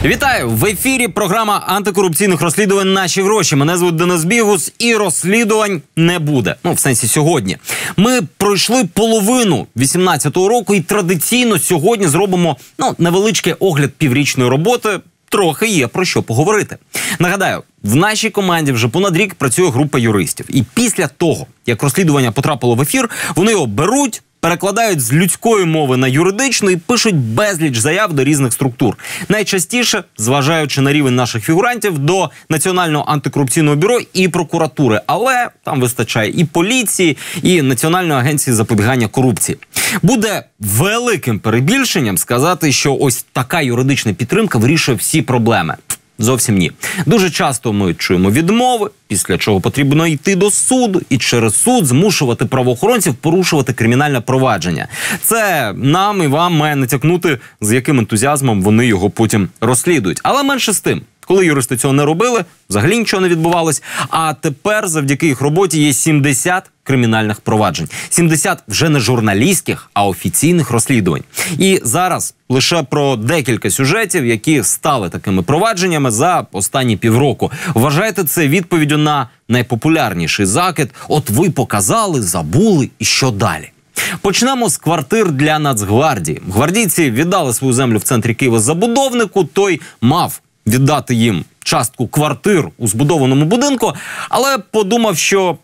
Вітаю! В ефірі програма антикорупційних розслідувань «Наші гроші». Мене звуть Денис Бігус, і розслідувань не буде. Ну, в сенсі сьогодні. Ми пройшли половину 18-го року і традиційно сьогодні зробимо, невеличкий огляд піврічної роботи. Трохи є про що поговорити. Нагадаю, в нашій команді вже понад рік працює група юристів. І після того, як розслідування потрапило в ефір, вони його беруть, перекладають з людської мови на юридичну і пишуть безліч заяв до різних структур. Найчастіше, зважаючи на рівень наших фігурантів, до Національного антикорупційного бюро і прокуратури. Але там вистачає і поліції, і Національної агенції запобігання корупції. Буде великим перебільшенням сказати, що ось така юридична підтримка вирішує всі проблеми. Зовсім ні. Дуже часто ми чуємо відмови, після чого потрібно йти до суду і через суд змушувати правоохоронців порушувати кримінальне провадження. Це нам і вам має натякнути, з яким ентузіазмом вони його потім розслідують. Але менше з тим. Коли юристи цього не робили, взагалі нічого не відбувалось. А тепер завдяки їх роботі є 70 кримінальних проваджень. 70 вже не журналістських, а офіційних розслідувань. І зараз лише про декілька сюжетів, які стали такими провадженнями за останні півроку. Вважайте це відповіддю на найпопулярніший закид «От ви показали, забули, і що далі?». Почнемо з квартир для Нацгвардії. Гвардійці віддали свою землю в центрі Києва забудовнику, той мав віддати їм частку квартир у збудованому будинку, але подумав, що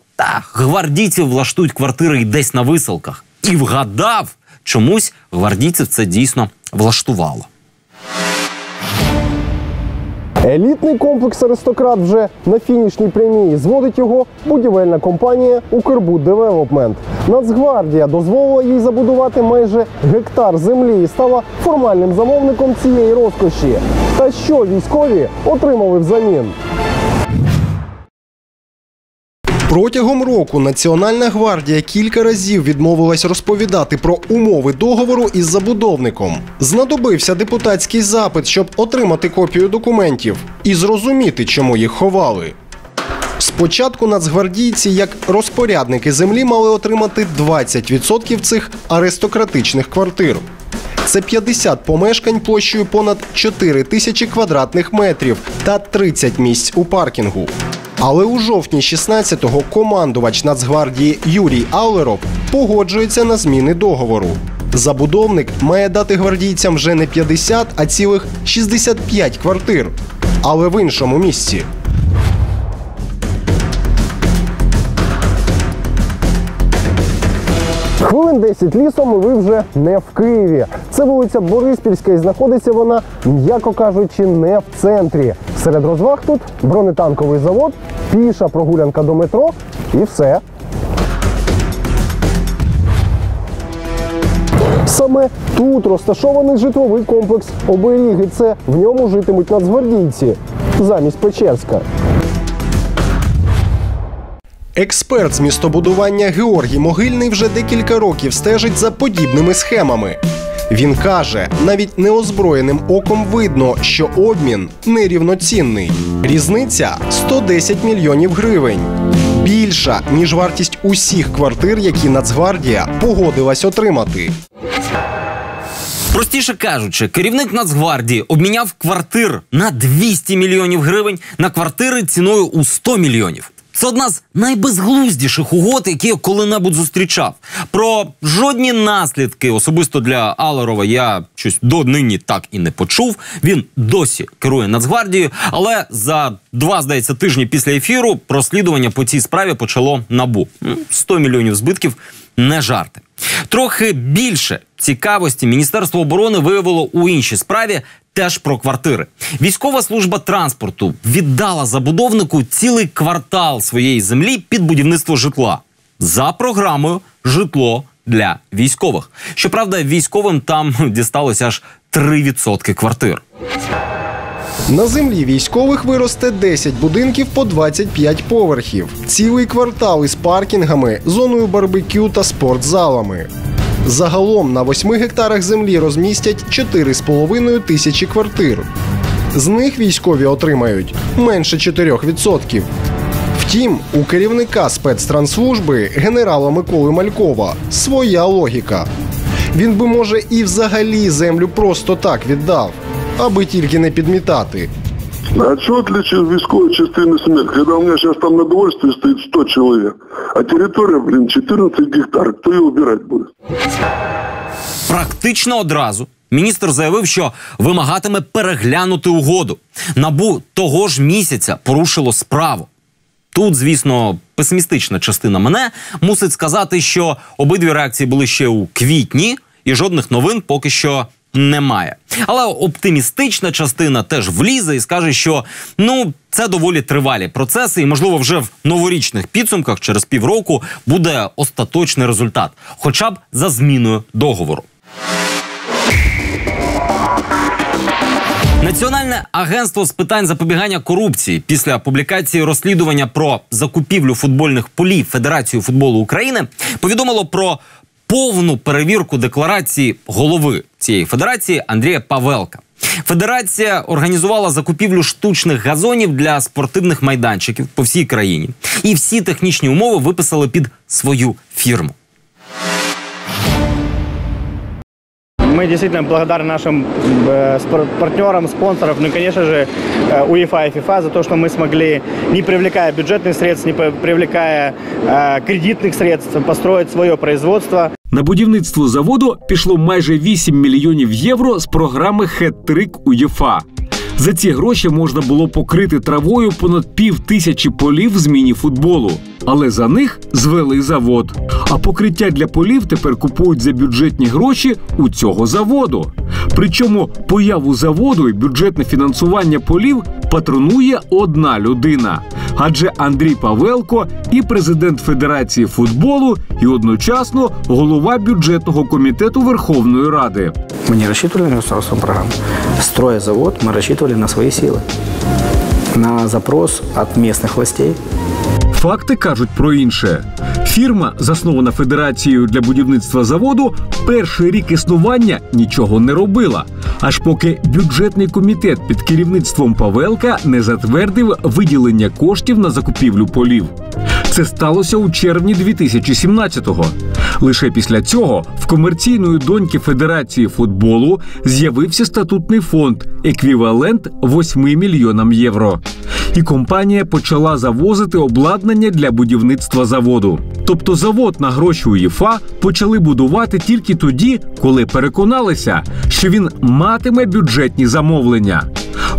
гвардійці влаштують квартири і десь на виселках. І вгадав, чомусь гвардійців це дійсно влаштувало. Елітний комплекс «Аристократ» вже на фінішній прямій. Зводить його будівельна компанія «Укрбуддевелопмент». Нацгвардія дозволила їй забудувати майже гектар землі і стала формальним замовником цієї розкоші. Та що військові отримали взамін? Протягом року Національна гвардія кілька разів відмовилась розповідати про умови договору із забудовником. Знадобився депутатський запит, щоб отримати копію документів і зрозуміти, чому їх ховали. Спочатку нацгвардійці, як розпорядники землі, мали отримати 20% цих аристократичних квартир. Це 50 помешкань площею понад 4 тисячі квадратних метрів та 30 місць у паркінгу. Але у жовтні 16-го командувач Нацгвардії Юрій Аулеров погоджується на зміни договору. Забудовник має дати гвардійцям вже не 50, а цілих 65 квартир. Але в іншому місці. Хвилин 10 лісом і ви вже не в Києві. Це вулиця Бориспільська і знаходиться вона, м'яко кажучи, не в центрі. Серед розваг тут бронетанковий завод, піша прогулянка до метро і все. Саме тут розташований житловий комплекс «Оберіг», і це в ньому житимуть нацгвардійці замість Печерська. Експерт з містобудування Георгій Могильний вже декілька років стежить за подібними схемами. Він каже, навіть неозброєним оком видно, що обмін нерівноцінний. Різниця – 110 мільйонів гривень. Більша, ніж вартість усіх квартир, які Нацгвардія погодилась отримати. Простіше кажучи, керівник Нацгвардії обміняв квартир на 200 мільйонів гривень на квартири ціною у 100 мільйонів. Це одна з найбезглуздіших угод, які я коли-небудь зустрічав. Про жодні наслідки особисто для Аулерова я щось донині так і не почув. Він досі керує Нацгвардією, але за 2, здається, тижні після ефіру розслідування по цій справі почало НАБУ. 100 мільйонів збитків – не жарти. Трохи більше цікавості Міністерство оборони виявило у іншій справі, теж про квартири. Військова служба транспорту віддала забудовнику цілий квартал своєї землі під будівництво житла. За програмою «Житло для військових». Щоправда, військовим там дісталося аж 3% квартир. На землі військових виросте 10 будинків по 25 поверхів. Цілий квартал із паркінгами, зоною барбекю та спортзалами. Загалом на 8 гектарах землі розмістять 4,5 тисячі квартир. З них військові отримають менше 4%. Втім, у керівника спецтрансслужби генерала Миколи Малькова своя логіка. Він би, може, і взагалі землю просто так віддав. аби тільки не підмітати. А что отличие військовой частины СМЕРШ? Когда у меня сейчас там на довольстве стоит 100 человек, а территория, 14 гектар, кто ее убирать будет? Практично одразу міністр заявив, що вимагатиме переглянути угоду. НАБУ того ж місяця порушило справу. Тут, звісно, песимістична частина мене мусить сказати, що обидві реакції були ще у квітні, і жодних новин поки що немає. Але оптимістична частина теж влізе і скаже, що це доволі тривалі процеси, і, можливо, вже в новорічних підсумках через півроку буде остаточний результат, хоча б за зміною договору. Національне агентство з питань запобігання корупції після публікації розслідування про закупівлю футбольних полів Федерацією футболу України повідомило про повну перевірку декларації голови цієї федерації Андрія Павелка. Федерація організувала закупівлю штучних газонів для спортивних майданчиків по всій країні. І всі технічні умови виписали під свою фірму. Мы действительно благодарны нашим партнерам, спонсорам, ну и, конечно же, УЕФА и ФИФА за то, что мы смогли, не привлекая бюджетных средств, не привлекая кредитных средств, построить своє производство. На будівництво заводу пішло майже 8 мільйонів євро з програми «Хет-трик УЄФА». За ці гроші можна було покрити травою понад 5000 полів з міні-футболу. Але за них звели завод. А покриття для полів тепер купують за бюджетні гроші у цього заводу. Причому появу заводу і бюджетне фінансування полів патронує одна людина. Адже Андрій Павелко і президент Федерації футболу, і одночасно голова бюджетного комітету Верховної Ради. Мы не рассчитывали на государственную программу. Строя завод, мы рассчитывали на свои силы, на запрос от местных властей. Факти кажуть про інше. Фірма, заснована Федерацією для будівництва заводу, перший рік існування нічого не робила. Аж поки бюджетний комітет під керівництвом Павелка не затвердив виділення коштів на закупівлю полів. Це сталося у червні 2017-го. Лише після цього в комерційної доньки Федерації футболу з'явився статутний фонд, еквівалент 8 мільйонам євро. І компанія почала завозити обладнання для будівництва заводу. Тобто завод на гроші УЄФА почали будувати тільки тоді, коли переконалися, що він матиме бюджетні замовлення.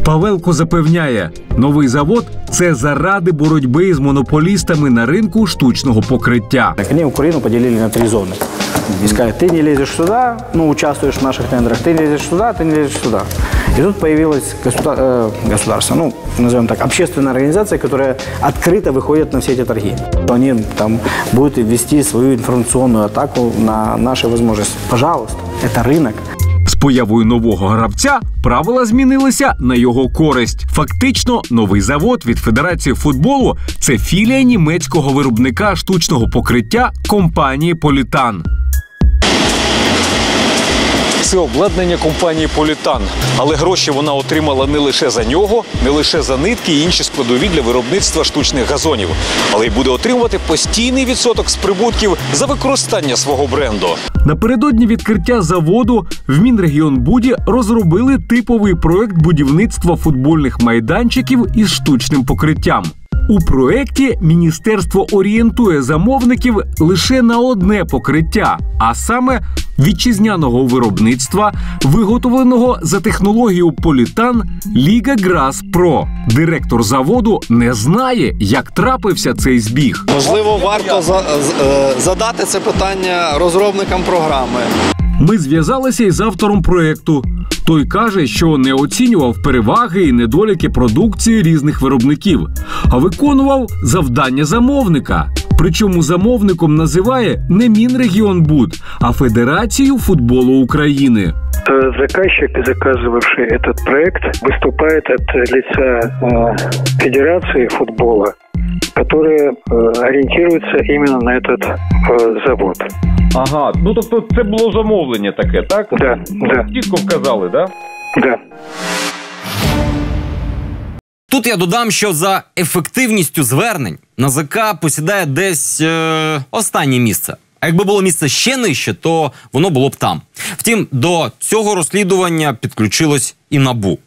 Павелко запевняє, новий завод – це заради боротьби з монополістами на ринку штучного покриття. Они Украину поделили на 3 зоны. И сказали, ты не лезешь сюда, участвуешь в наших тендерах, ты не лезешь сюда, ты не лезешь сюда. И тут появилось государство, назовем так, общественная организация, которая открыто выходит на все эти торги. Они там будут вести свою информационную атаку на наши возможности. Пожалуйста, это рынок. З появою нового гравця правила змінилися на його користь. Фактично, новий завод від Федерації футболу – це філія німецького виробника штучного покриття компанії «Політан». Це обладнання компанії «Політан». Але гроші вона отримала не лише за нього, не лише за нитки і інші складові для виробництва штучних газонів, але й буде отримувати постійний відсоток з прибутків за використання свого бренду. Напередодні відкриття заводу в Мінрегіонбуді розробили типовий проект будівництва футбольних майданчиків із штучним покриттям. У проєкті міністерство орієнтує замовників лише на одне покриття, а саме вітчизняного виробництва, виготовленого за технологією «Політан» Liga Grass Pro. Директор заводу не знає, як трапився цей збіг. Можливо, варто задати це питання розробникам програми. Ми зв'язалися із автором проєкту. Той каже, що не оцінював переваги і недоліки продукції різних виробників, а виконував завдання замовника. Причому замовником називає не Мінрегіонбуд, а Федерацію футболу України. Заказчик, заказывавший этот проект, выступает от лица Федерации футбола, которая ориентируется именно на этот завод. Ага, тобто це було замовлення таке, так? Да. Чітко вказали, так? Да. Тут я додам, що за ефективністю звернень НАЗК посідає десь останнє місце. А якби було місце ще нижче, то воно було б там. Втім, до цього розслідування підключилось і НАБУ.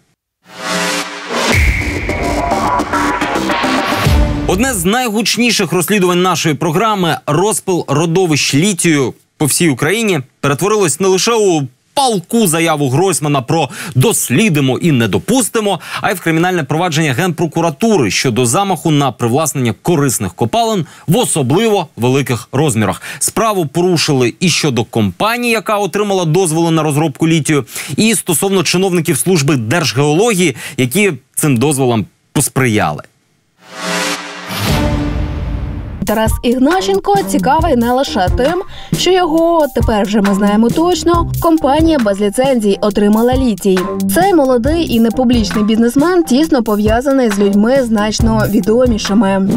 Одне з найгучніших розслідувань нашої програми – розпил родовищ літію по всій Україні перетворилось не лише у палку заяву Гройсмана про «дослідимо і не допустимо», а й в кримінальне провадження Генпрокуратури щодо замаху на привласнення корисних копалин в особливо великих розмірах. Справу порушили і щодо компанії, яка отримала дозволи на розробку літію, і стосовно чиновників служби Держгеології, які цим дозволам посприяли. Тарас Ігнащенко цікавий не лише тим, що його, тепер вже ми знаємо точно, компанія без ліцензій отримала літій. Цей молодий і непублічний бізнесмен тісно пов'язаний з людьми значно відомішими.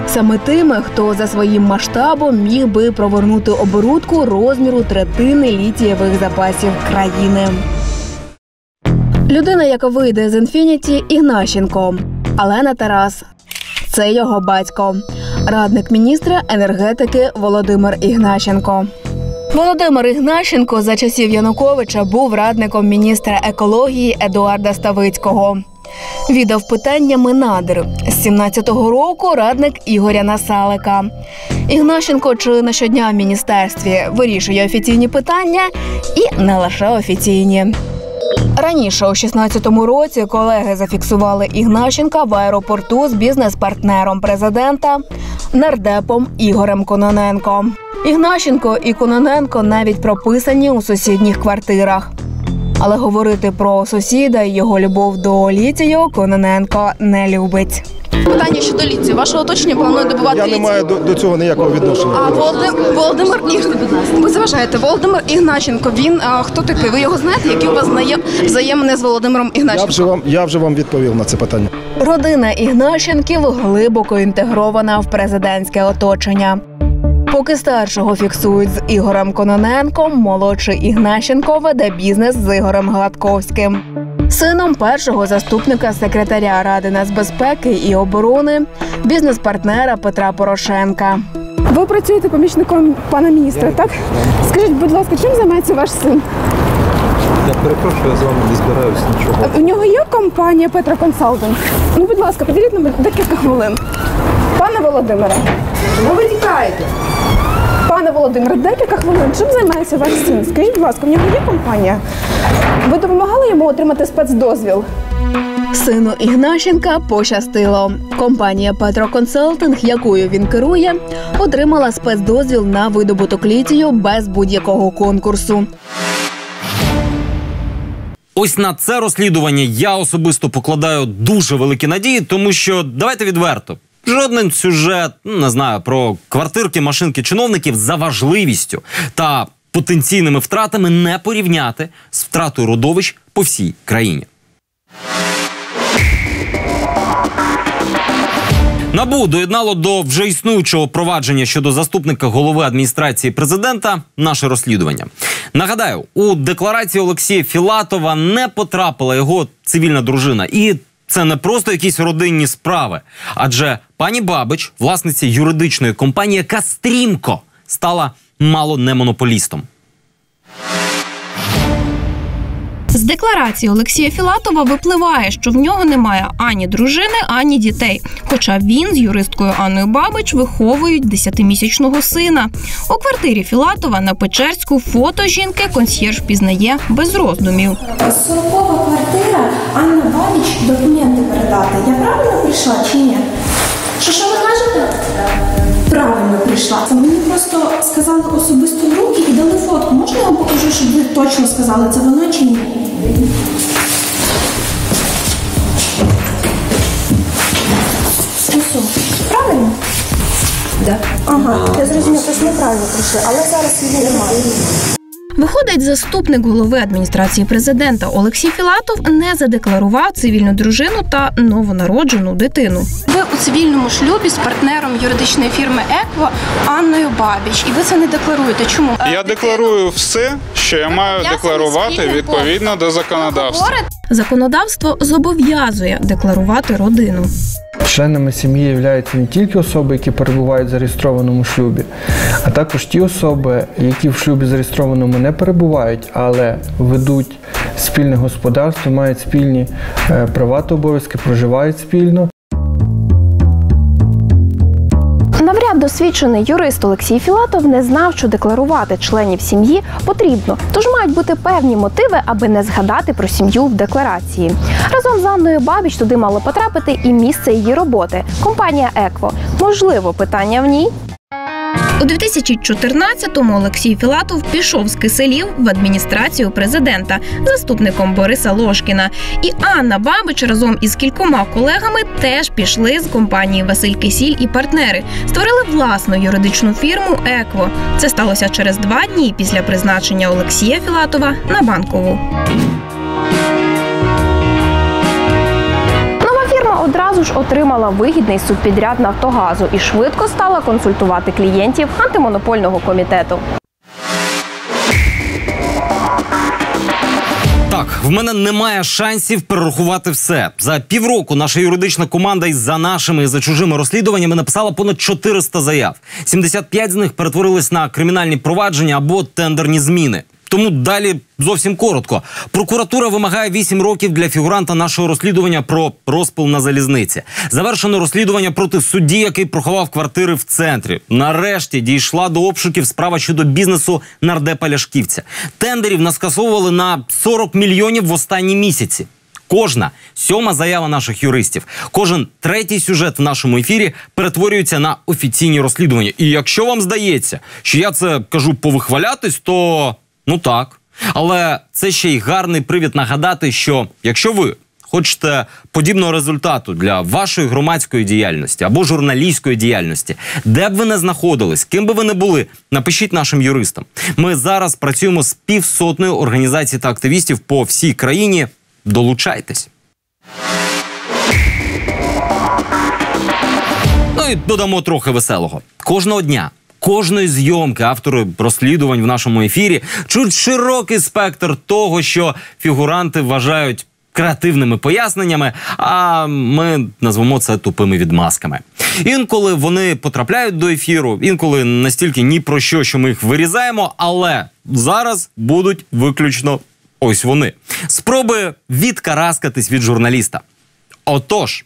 Саме тими, хто за своїм масштабом міг би провернути оборудку розміру третини літієвих запасів країни. Людина, яка вийде з «Інфініті» – Ігнащенко. Але не Тарас. Це його батько. Радник міністра енергетики Володимир Ігнащенко. Володимир Ігнащенко за часів Януковича був радником міністра екології Едуарда Ставицького. Віддав питаннями надр. З 17-го року радник Ігоря Насалика. Ігнащенко чи не щодня в міністерстві вирішує офіційні питання і не лише офіційні. Раніше, у 16-му році, колеги зафіксували Ігнащенка в аеропорту з бізнес-партнером президента, нардепом Ігорем Кононенком. Ігнащенко і Кононенко навіть прописані у сусідніх квартирах. Але говорити про сусіда і його любов до літію Кононенко не любить. Питання щодо літію. Ваше оточення планує добувати літій? Я не маю до цього ніякого відношення. А Володимир ви заважаєте. Володимир Ігнащенко, він хто такий? Ви його знаєте? Які у вас взаємини з Володимиром Ігнащенком? Я вже вам відповів на це питання. Родина Ігнащенків глибоко інтегрована в президентське оточення. Поки старшого фіксують з Ігорем Кононенком, молодший Ігнащенко веде бізнес з Ігорем Гладковським. Сином першого заступника секретаря Ради нацбезпеки і оборони, бізнес-партнера Петра Порошенка. Ви працюєте помічником пана міністра, так? Скажіть, будь ласка, чим займається ваш син? Я перепрошую, я з вами не збираюся нічого. У нього є компанія Петра Консалтинг? Ну, будь ласка, поділіть нам декілька хвилин. Пане Володимире, ви тікаєте. Пане Володимире, декілька хвилин. Чим займається ваш син? Скажіть, будь ласка, в нього є компанія? Ви допомагали йому отримати спецдозвіл? Сину Ігнащенка пощастило. Компанія Петро Консалтинг, якою він керує, отримала спецдозвіл на видобуток літію без будь-якого конкурсу. Ось на це розслідування я особисто покладаю дуже великі надії, тому що, давайте відверто, жоден сюжет, не знаю, про квартирки, машинки чиновників за важливістю та потенційними втратами не порівняти з втратою родовищ по всій країні. НАБУ доєднало до вже існуючого провадження щодо заступника голови адміністрації президента наше розслідування. Нагадаю, у декларації Олексія Філатова не потрапила його цивільна дружина. І це не просто якісь родинні справи. Адже пані Бабич, власниця юридичної компанії, яка стрімко стала мало не монополістом. З декларації Олексія Філатова випливає, що в нього немає ані дружини, ані дітей. Хоча він з юристкою Анною Бабич виховують 10-місячного сина. У квартирі Філатова на Печерську фото жінки консьєрж впізнає без роздумів. 40-ва квартира, Анна Бабич документи передати. Я правильно прийшла чи ні? Що ви кажете? Правильно прийшла. Мені просто сказали особисто в руки і дали фотку. Можна я вам покажу, щоб ви точно сказали, це вона чи ні? Правильно? Так. Ага, я зрозуміла, що неправильно прийшли, але зараз її немає. Виходить, заступник голови адміністрації президента Олексій Філатов не задекларував цивільну дружину та новонароджену дитину. Ви у цивільному шлюбі з партнером юридичної фірми «Екво» Анною Бабич. І ви це не декларуєте. Чому? Я декларую все, що я маю декларувати відповідно до законодавства. Законодавство зобов'язує декларувати родину. Членами сім'ї являються не тільки особи, які перебувають в зареєстрованому шлюбі, а також ті особи, які в шлюбі зареєстрованому не перебувають, але ведуть спільне господарство, мають спільні права та обов'язки, проживають спільно. Навряд досвідчений юрист Олексій Філатов не знав, що декларувати членів сім'ї потрібно, тож мають бути певні мотиви, аби не згадати про сім'ю в декларації. Разом з Анною Бабіч туди мало потрапити і місце її роботи – компанія «Екво». Можливо, питання в ній? У 2014-му Олексій Філатов пішов з Киселів в адміністрацію президента заступником Бориса Лошкіна. І Анна Бабич разом із кількома колегами теж пішли з компанії «Василь Кисіль і партнери». Створили власну юридичну фірму «Екво». Це сталося через 2 дні після призначення Олексія Філатова на Банкову. Одразу ж отримала вигідний субпідряд «Нафтогазу» і швидко стала консультувати клієнтів антимонопольного комітету. Так, в мене немає шансів перерахувати все. За півроку наша юридична команда із за нашими і за чужими розслідуваннями написала понад 400 заяв. 75 з них перетворились на кримінальні провадження або тендерні зміни. Тому далі зовсім коротко. Прокуратура вимагає 8 років для фігуранта нашого розслідування про розпил на залізниці. Завершено розслідування проти судді, який проховав квартири в центрі. Нарешті дійшла до обшуків справа щодо бізнесу нардепа Ляшківця. Тендерів наскасовували на 40 мільйонів в останні місяці. Кожна 7-ма заява наших юристів, кожен 3-й сюжет в нашому ефірі перетворюється на офіційні розслідування. І якщо вам здається, що я це кажу повихвалятись, то... ну так. Але це ще й гарний привід нагадати, що якщо ви хочете подібного результату для вашої громадської діяльності або журналістської діяльності, де б ви не знаходились, ким би ви не були, напишіть нашим юристам. Ми зараз працюємо з 500 організацій та активістів по всій країні. Долучайтесь. Ну і додамо трохи веселого. Кожного дня, кожної зйомки автори розслідувань в нашому ефірі чують широкий спектр того, що фігуранти вважають креативними поясненнями, а ми назвемо це тупими відмазками. Інколи вони потрапляють до ефіру, інколи настільки ні про що ми їх вирізаємо, але зараз будуть виключно ось вони. Спроби відкараскатись від журналіста. Отож.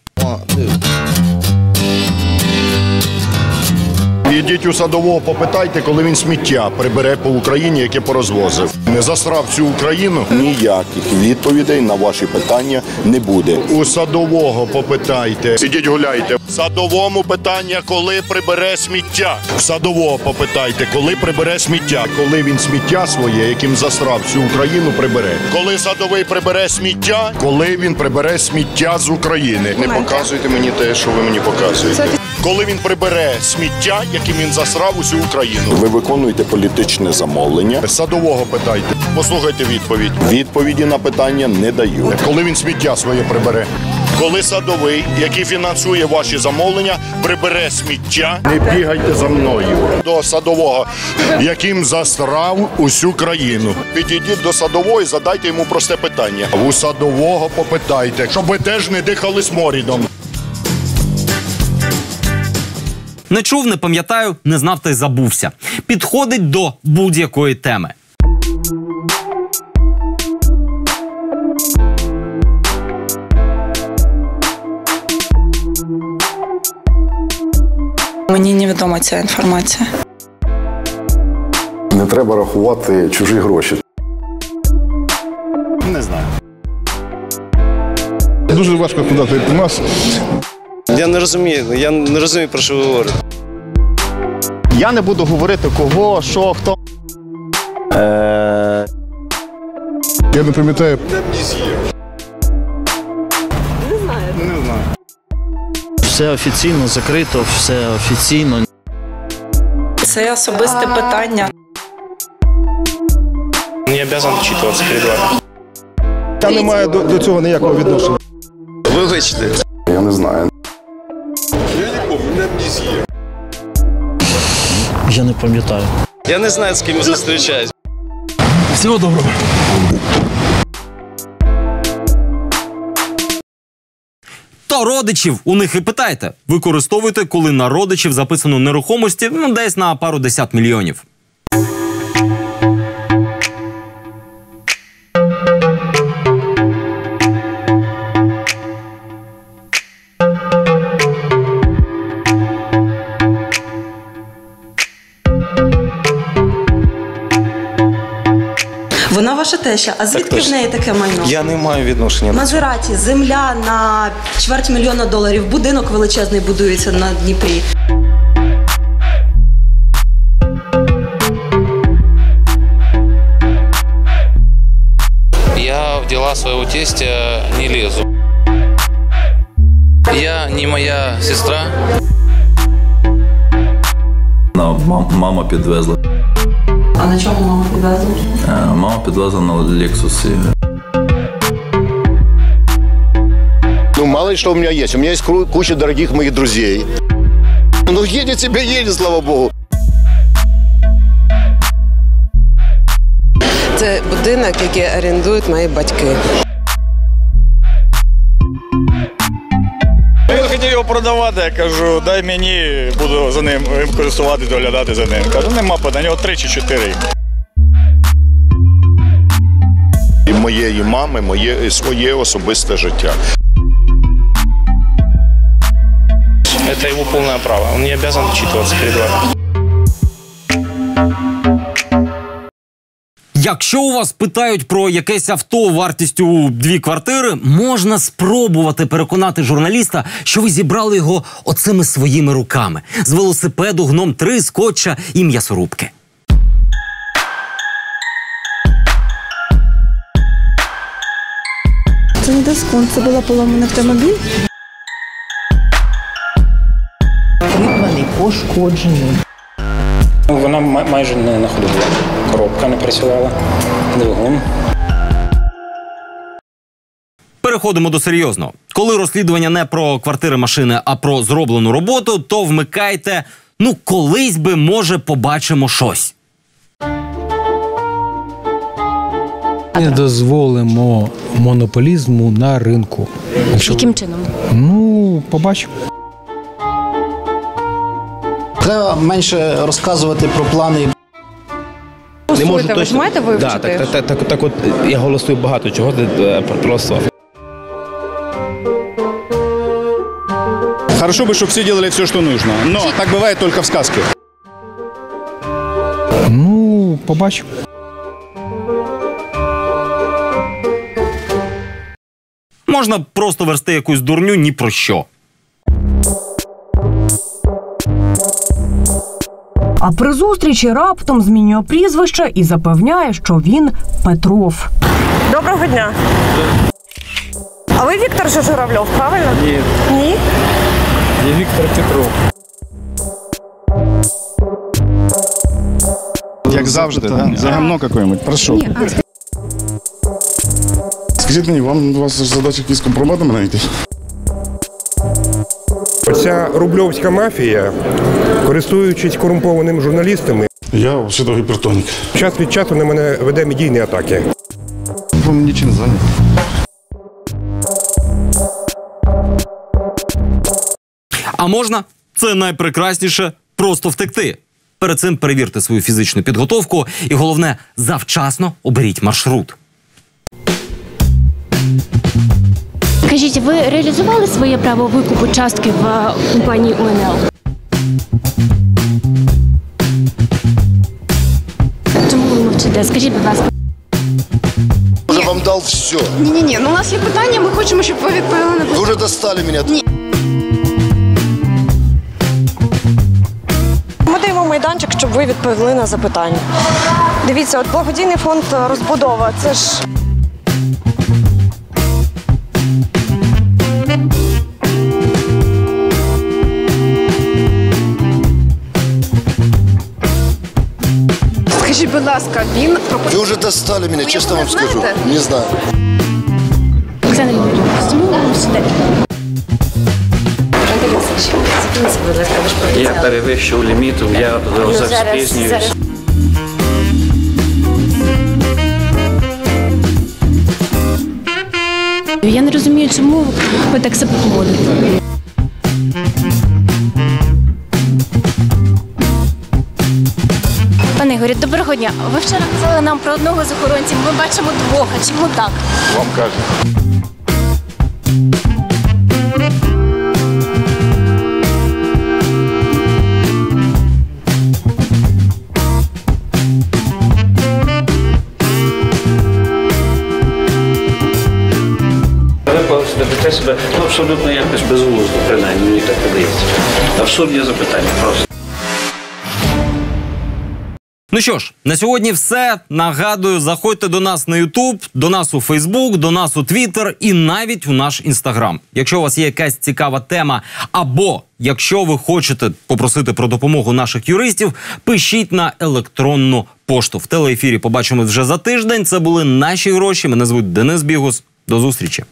Ідіть у Садового, попитайте, коли він сміття прибере по Україні, яке порозвозив. Не засрав всю Україну? Ніяких відповідей на ваші питання не буде. У Садового попитайте. Сидіть гуляйте. Садовому питання, коли прибере сміття. В Садового попитайте, коли прибере сміття. Коли він сміття своє, яким засрав всю Україну, прибере. Коли Садовий прибере сміття, коли він прибере сміття з України. Не показуйте мені те, що ви мені показуєте. Коли він прибере сміття, яким він засрав усю Україну. Ви виконуєте політичне замовлення. Садового питайте. Послухайте відповідь. Відповіді на питання не даю. Коли він сміття своє прибере. Коли Садовий, який фінансує ваші замовлення, прибере сміття. Не бігайте за мною. До Садового, яким засрав усю країну. Підійдіть до Садового і задайте йому просте питання. У Садового попитайте, щоб ви теж не дихали сморідом. Не чув, не пам'ятаю, не знав та й забувся. Підходить до будь-якої теми. Мені невідома ця інформація. Не треба рахувати чужі гроші. Не знаю. Дуже важко подати від нас. Я не розумію, про що ви говорите. Я не буду говорити кого, що, хто. Я не пам'ятаю. Не знаю. Все офіційно, закрито, все офіційно. Це особисте питання. Не обов'язаний вчитуватися перед вами. Я не маю до цього ніякого відношення. Вибачте. Я не знаю. Я не пам'ятаю. Я не знаю, з ким я зустрічаюсь. Всього доброго. Про родичів у них і питайте. Використовуйте, коли на родичів записано нерухомості, десь на пару десят мільйонів. Вона ваша теща. А звідки в неї таке майно? Я не маю відношення до цього. Мазераті, земля на $250 000, будинок величезний будується на Дніпрі. Я в дела своего тестя не лезу. Я не моя сестра. Мама підвезла. А на чому мама підвезла? Мама підвезла на Лексусі. Ну, мало ли что у меня есть. У меня есть куча дорогих моих друзей. Ну, едет себе, едет, слава богу. Це будинок, який орендують мої батьки. Він хотів його продавати, я кажу, дай мені, буду за ним користуватися, доглядати за ним. Кажу, нема питань, у нього 3 чи 4. І моєї мами, своє особисте життя. Это его полное право. Он не обязан отчитываться перед вами. Якщо у вас питають про якесь авто вартістю 2 квартири, можна спробувати переконати журналіста, що ви зібрали його оцими своїми руками. З велосипеду, Гном 3, скотча і м'ясорубки. Це не дисконт, це була поломаний автомобіль. Придбаний, пошкоджений. Вона майже не на ходу була. Коробка не працювала, двигун. Переходимо до серйозного. Коли розслідування не про квартири, машини, а про зроблену роботу, то вмикайте, колись би, може, побачимо щось. Не дозволимо монополізму на ринку. Яким чином? Побачимо. Треба менше розказувати про плани. Не можу точно. Ви ж маєте вивчити? Так от я голосую багато чого просто. Хорошо бы, чтобы все делали все, что нужно. Но так бывает только в сказке. Побачимо. Можна просто версти якусь дурню ні про що. А при зустрічі раптом змінює прізвище і запевняє, що він Петров. Доброго дня. А ви Віктор Журавльов, правильно? Ні. Ні? Я Віктор Петров. Як завжди, да? За гамно какое-нибудь, прошу. Скажіть мені, у вас задача якийсь компромат на мене знайти? Оця рубльовська мафія, користуючись корумпованими журналістами, Я взагалі гіпертонік. час від часу на мене веде медійні атаки. Ви мені чим зайняті? А можна? Це найпрекрасніше – просто втекти. Перед цим перевірте свою фізичну підготовку і, головне, завчасно оберіть маршрут. Скажіть, ви реалізували своє право викупу частки в компанії УНЛ? Чому ви мовчите? Скажіть, будь ласка. Уже вам дал все. Ні, у нас є питання, ми хочемо, щоб ви відповіли на питання. Ви вже достали мене. Ні. Ми даємо майданчик, щоб ви відповіли на запитання. Дивіться, от благодійний фонд «Розбудова» – це ж... Скажіть, будь ласка, він... Ви вже достали мене, чесно вам скажу. Не знаю. Олександр Юрійович, чому ви сидите? Я перевищив ліміт, я запізнююсь. Я не розумію, чому ви так себе поводите. Пане Ігорі, доброго дня. Ви вчора казали нам про одного з охоронців. Ми бачимо двох. А чому так? Вам кажуть. Ви ведете себе абсолютно якось безглуздо, принаймні, мені так видається. Абсурдні запитання просто. Ну що ж, на сьогодні все. Нагадую, заходьте до нас на YouTube, до нас у Facebook, до нас у Twitter і навіть у наш Instagram. Якщо у вас є якась цікава тема, або якщо ви хочете попросити про допомогу наших юристів, пишіть на електронну пошту. В телеефірі побачимось вже за тиждень. Це були «Наші гроші». Мене звуть Денис Бігус. До зустрічі.